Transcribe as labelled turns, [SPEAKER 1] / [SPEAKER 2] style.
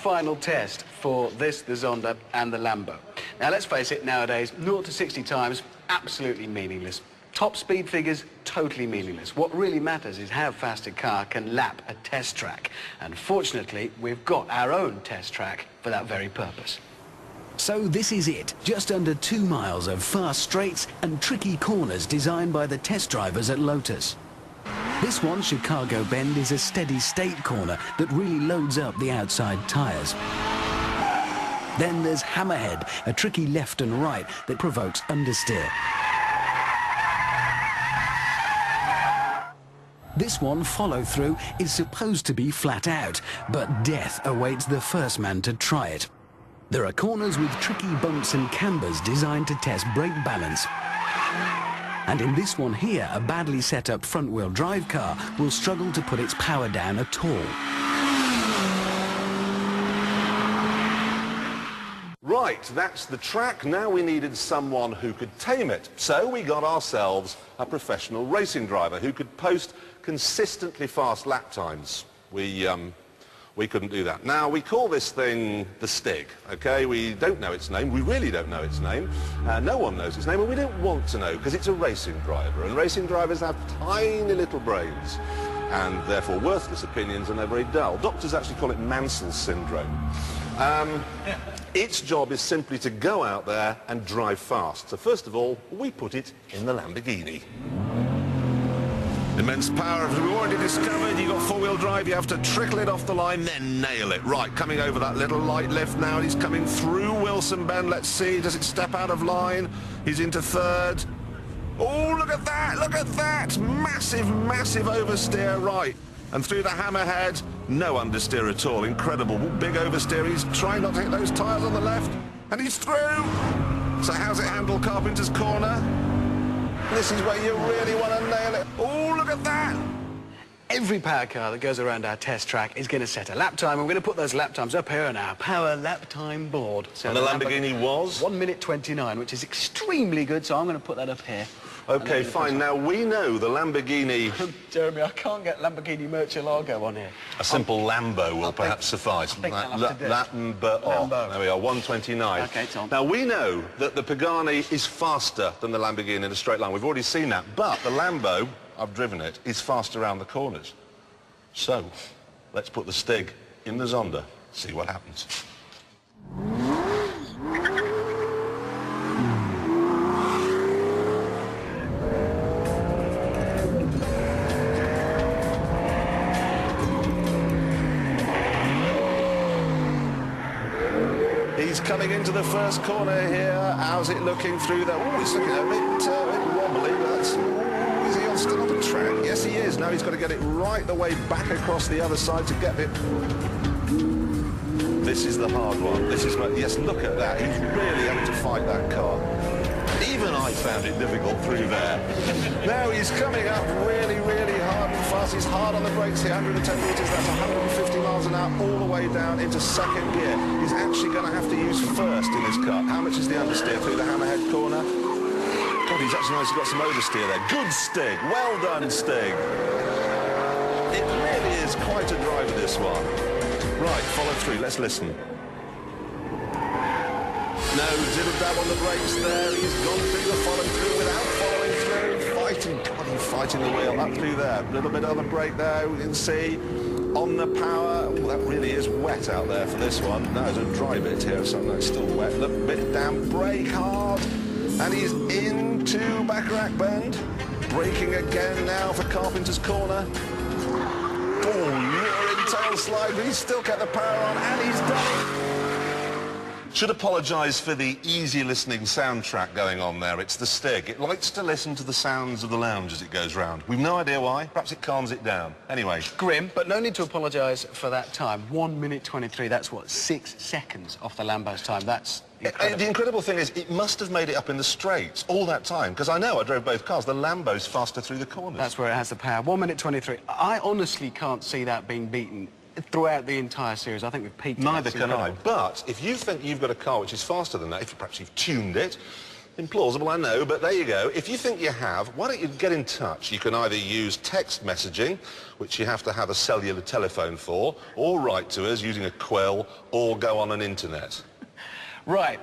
[SPEAKER 1] final test for this, the Zonda and the Lambo. Now, let's face it, nowadays, 0 to 60 times, absolutely meaningless. Top speed figures, totally meaningless. What really matters is how fast a car can lap a test track. And fortunately, we've got our own test track for that very purpose.
[SPEAKER 2] So this is it, just under 2 miles of fast straights and tricky corners designed by the test drivers at Lotus. This one, Chicago Bend, is a steady state corner that really loads up the outside tyres. Then there's Hammerhead, a tricky left and right that provokes understeer. This one, Follow Through, is supposed to be flat out, but death awaits the first man to try it. There are corners with tricky bumps and cambers designed to test brake balance. And in this one here, a badly set up front-wheel drive car will struggle to put its power down at all.
[SPEAKER 3] Right, that's the track. Now we needed someone who could tame it. So we got ourselves a professional racing driver who could post consistently fast lap times. We couldn't do that. Now, we call this thing the Stig, okay? We don't know its name. We really don't know its name. No one knows its name, and we don't want to know, because it's a racing driver, and racing drivers have tiny little brains, and therefore worthless opinions, and they're very dull. Doctors actually call it Mansell syndrome. Its job is simply to go out there and drive fast. So first of all, we put it in the Lamborghini. Immense power, as we've already discovered. You've got four-wheel drive, you have to trickle it off the line, then nail it. Right, coming over that little light lift now, he's coming through Wilson Bend. Let's see, does it step out of line? He's into third. Oh, look at that, look at that! Massive, massive oversteer, right. And through the Hammerhead, no understeer at all. Incredible, big oversteer. He's trying not to hit those tyres on the left, and he's through. So how's it handle Carpenter's Corner? This is where you really want to nail it. Oh, look at that!
[SPEAKER 1] Every power car that goes around our test track is going to set a lap time, and we're going to put those lap times up here on our power lap time board. So
[SPEAKER 3] and the Lamborghini was?
[SPEAKER 1] 1 minute 29, which is extremely good, so I'm going to put that up here.
[SPEAKER 3] OK, fine. Now, we know the Lamborghini...
[SPEAKER 1] Jeremy, I can't get Lamborghini Murcielago on here.
[SPEAKER 3] A simple Lambo will perhaps suffice. Lambo. There we are, 129.
[SPEAKER 1] OK, it's on.
[SPEAKER 3] Now, we know that the Pagani is faster than the Lamborghini in a straight line. We've already seen that. But the Lambo, I've driven it, is fast around the corners. So, let's put the Stig in the Zonda, see what happens. He's coming into the first corner here. How's it looking through there? Oh, he's looking a bit wobbly, but that's... is he still on the track? Yes, he is. Now he's got to get it right the way back across the other side to get it. This is the hard one. This is... yes, look at that. He's really having to fight that car. Even I found it difficult through there. Now he's coming up really, really hard and fast. He's hard on the brakes here, 110 metres, that's 150 miles an hour, all the way down into second gear. He's actually going to have to use first in this car. How much is the understeer through the Hammerhead corner? God, he's actually nice, he's got some oversteer there. Good Stig, well done, Stig. It really is quite a driver, this one. Right, follow through, let's listen. No, diddle dab on the brakes there. He's gone through the follow through without following through. Fighting, God, he's fighting the wheel up through there. A little bit on the brake there, we can see. On the power, oh, that really is wet out there for this one. No, there's a dry bit here, so that's still wet. Look, bit down, brake hard. And he's into Bacharach Bend. Braking again now for Carpenter's Corner. Oh, luring tail slide, but he's still got the power on, and he's done it. Should apologise for the easy listening soundtrack going on there. It's the Stig. It likes to listen to the sounds of the lounge as it goes round. We've no idea why. Perhaps it calms it down. Anyway.
[SPEAKER 1] Grim, but no need to apologise for that time. 1 minute 23, that's what, 6 seconds off the Lambo's time. That's incredible.
[SPEAKER 3] The incredible thing is, it must have made it up in the straights all that time, because I know I drove both cars. The Lambo's faster through the corners.
[SPEAKER 1] That's where it has the power. 1 minute 23. I honestly can't see that being beaten throughout the entire series. I think we've peaked.
[SPEAKER 3] Neither can I. But if you think you've got a car which is faster than that, if perhaps you've tuned it, Implausible, I know, but there you go. If you think you have, why don't you get in touch? You can either use text messaging, which you have to have a cellular telephone for, or write to us using a quill, or go on an internet.
[SPEAKER 1] Right.